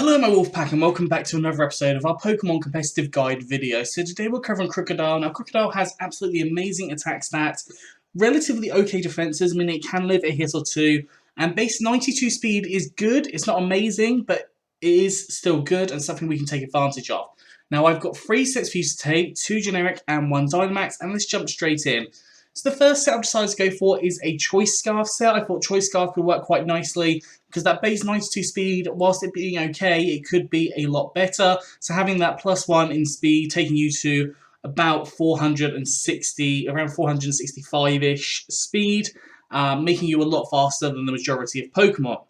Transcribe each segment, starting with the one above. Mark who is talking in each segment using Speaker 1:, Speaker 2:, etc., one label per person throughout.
Speaker 1: Hello my Wolfpack and welcome back to another episode of our Pokemon Competitive Guide video. So today we're covering Krookodile. Now Krookodile has absolutely amazing attack stats, relatively okay defenses, meaning it can live a hit or two, and base 92 speed is good. It's not amazing, but it is still good and something we can take advantage of. Now I've got 3 sets for you to take, 2 generic and 1 dynamax, and let's jump straight in. So the first set I've decided to go for is a Choice Scarf set. I thought Choice Scarf could work quite nicely because that base 92 speed, whilst it being okay, it could be a lot better. So having that +1 in speed, taking you to about 460, around 465-ish speed, making you a lot faster than the majority of Pokemon.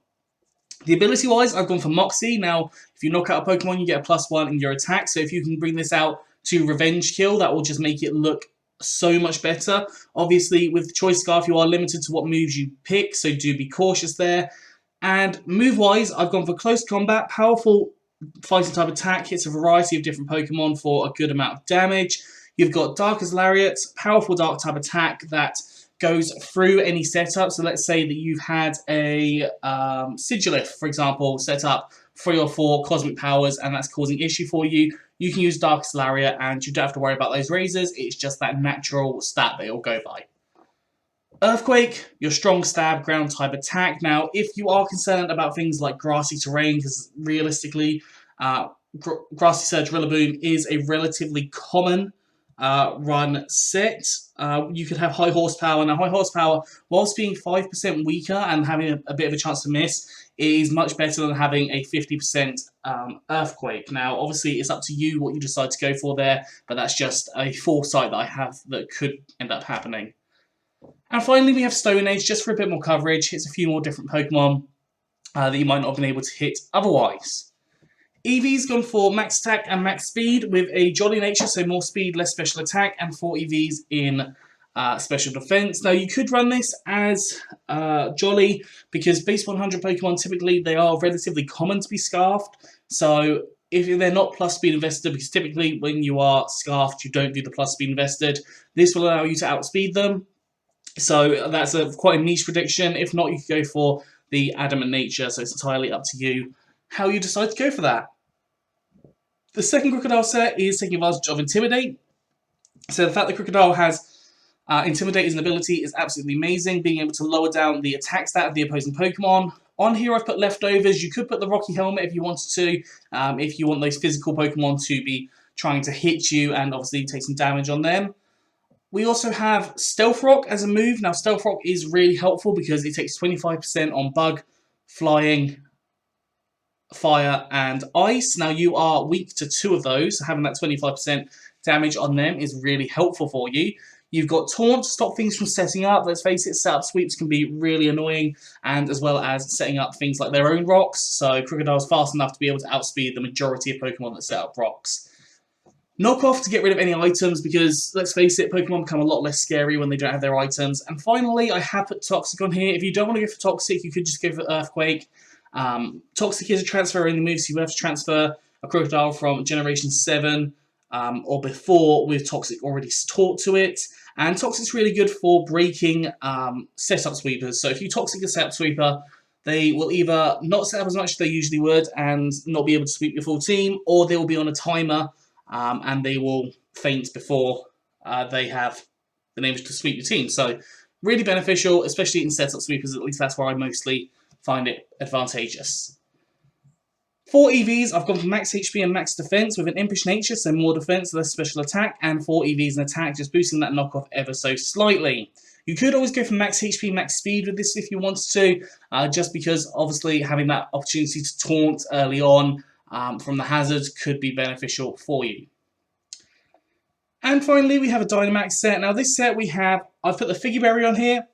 Speaker 1: The ability-wise, I've gone for Moxie. Now, if you knock out a Pokemon, you get a +1 in your attack. So if you can bring this out to Revenge Kill, that will just make it look so much better. Obviously, with Choice Scarf, you are limited to what moves you pick, so do be cautious there. And move-wise, I've gone for Close Combat. Powerful fighting type attack, hits a variety of different Pokemon for a good amount of damage. You've got Dark as Lariat, powerful dark type attack that goes through any setup. So let's say that you've had a Sigilif, for example, set up 3 or 4 cosmic powers and that's causing issue for you. You can use Darkest Lariat and you don't have to worry about those razors. It's just that natural stat that it'll go by. Earthquake, your strong stab, ground type attack. Now, if you are concerned about things like grassy terrain, because realistically, Grassy Surge Rillaboom is a relatively common run set. You could have high horsepower. Now, high horsepower, whilst being 5% weaker and having a bit of a chance to miss, is much better than having a 50% Earthquake. Now, obviously, it's up to you what you decide to go for there, but that's just a foresight that I have that could end up happening. And finally, we have Stone Age, just for a bit more coverage. It's a few more different Pokemon that you might not have been able to hit otherwise. EV's gone for max attack and max speed with a jolly nature, so more speed, less special attack, and 4 EVs in special defense. Now, you could run this as jolly because base 100 Pokemon, typically, they are relatively common to be scarfed. So if they're not plus speed invested, because typically when you are scarfed, you don't do the plus speed invested, this will allow you to outspeed them. So that's quite a niche prediction. If not, you could go for the adamant nature, so it's entirely up to you how you decide to go for that. The second Krookodile set is taking advantage of Intimidate. So the fact that Krookodile has Intimidate as an ability is absolutely amazing, being able to lower down the attack stat of the opposing Pokemon. On here I've put Leftovers. You could put the Rocky Helmet if you wanted to, if you want those physical Pokemon to be trying to hit you and obviously take some damage on them. We also have Stealth Rock as a move. Now, Stealth Rock is really helpful because it takes 25% on Bug, Flying, Fire, and Ice. Now, you are weak to 2 of those, so having that 25% damage on them is really helpful for you. You've got Taunt to stop things from setting up. Let's face it, setup sweeps can be really annoying, and as well as setting up things like their own rocks. So, Krookodile's fast enough to be able to outspeed the majority of Pokemon that set up rocks. Knockoff to get rid of any items because, let's face it, Pokemon become a lot less scary when they don't have their items. And finally, I have put Toxic on here. If you don't want to go for Toxic, you could just go for Earthquake. Toxic is a transfer-only move, so you have to transfer a Krookodile from Generation 7 or before with Toxic already taught to it. And Toxic's really good for breaking setup sweepers. So if you Toxic a setup sweeper, they will either not set up as much as they usually would and not be able to sweep your full team, or they will be on a timer and they will faint before they have been able to sweep your team. So really beneficial, especially in setup sweepers. At least that's where I mostly find it advantageous. 4 EVs, I've gone for max HP and max defense with an impish nature, so more defense, less special attack, and 4 EVs in attack, just boosting that knockoff ever so slightly. You could always go for max HP, max speed with this if you wanted to, just because obviously having that opportunity to taunt early on from the hazards could be beneficial for you. And finally, we have a Dynamax set. Now this set I've put the Figgy Berry on here.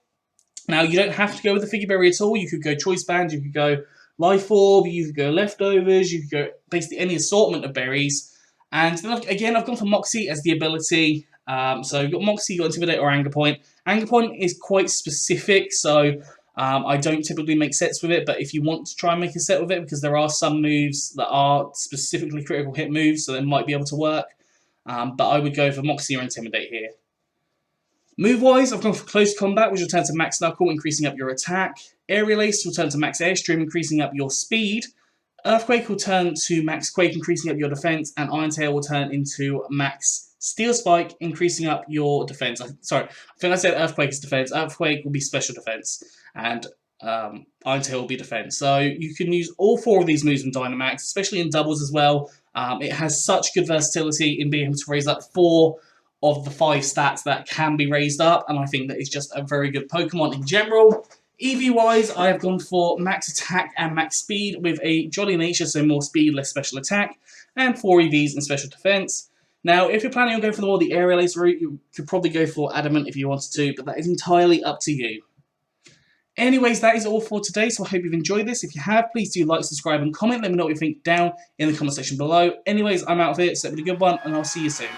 Speaker 1: Now you don't have to go with the Figgy Berry at all. You could go Choice Band, you could go Life Orb, you could go Leftovers, you could go basically any assortment of berries. And then I've gone for Moxie as the ability. So you've got Moxie, you've got Intimidate or Anger Point. Anger Point is quite specific, so I don't typically make sets with it, but if you want to try and make a set with it, because there are some moves that are specifically critical hit moves, so they might be able to work. But I would go for Moxie or Intimidate here. Move-wise, I've gone for Close Combat, which will turn to Max Knuckle, increasing up your attack. Aerial Ace will turn to Max Airstream, increasing up your speed. Earthquake will turn to Max Quake, increasing up your defense, and Iron Tail will turn into Max Steel Spike, increasing up your defense. Sorry, I think I said Earthquake is defense. Earthquake will be special defense, and Iron Tail will be defense. So you can use all 4 of these moves in Dynamax, especially in doubles as well. It has such good versatility in being able to raise up 4 of the 5 stats that can be raised up, and I think that it's just a very good Pokemon in general. EV-wise, I have gone for max attack and max speed with a jolly nature, so more speed, less special attack, and 4 EVs and special defense. Now, if you're planning on going for the more the aerial ace route, you could probably go for adamant if you wanted to, but that is entirely up to you. Anyways, that is all for today, so I hope you've enjoyed this. If you have, please do like, subscribe, and comment. Let me know what you think down in the comment section below. Anyways, I'm out of here, so have a good one, and I'll see you soon.